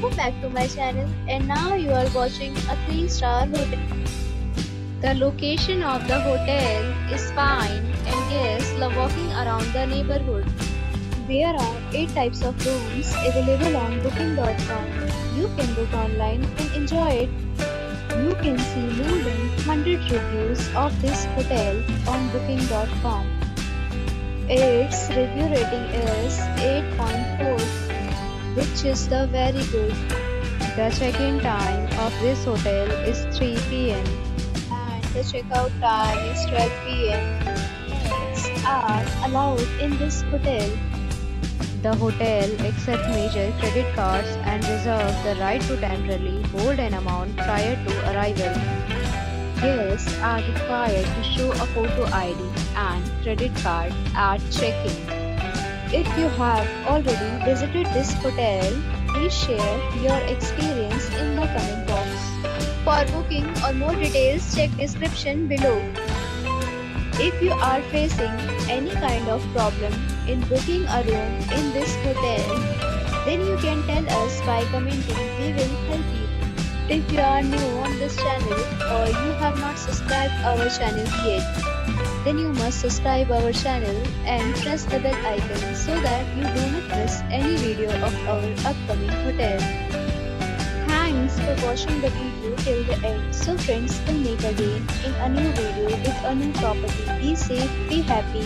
Welcome back to my channel, and now you are watching a 3-star hotel. The location of the hotel is fine and guests love walking around the neighborhood. There are 8 types of rooms available on booking.com. You can book online and enjoy it. You can see more than 100 reviews of this hotel on booking.com. Its review rating is 8.4, which is the very good. The check-in time of this hotel is 3 p.m. and the checkout time is 12 p.m. Pets are allowed in this hotel. The hotel accepts major credit cards and reserves the right to temporarily hold an amount prior to arrival. Guests are required to show a photo ID and credit card at check-in. If you have already visited this hotel, please share your experience in the comment box. For booking or more details, check description below. If you are facing any kind of problem in booking a room in this hotel, then you can tell us by commenting. We will help you. If you are new on this channel or you have not subscribed our channel yet, then you must subscribe our channel and press the bell icon so that you do not miss any video of our upcoming hotel. Thanks for watching the video till the end. So friends, will meet again in a new video with a new property. Be safe, be happy.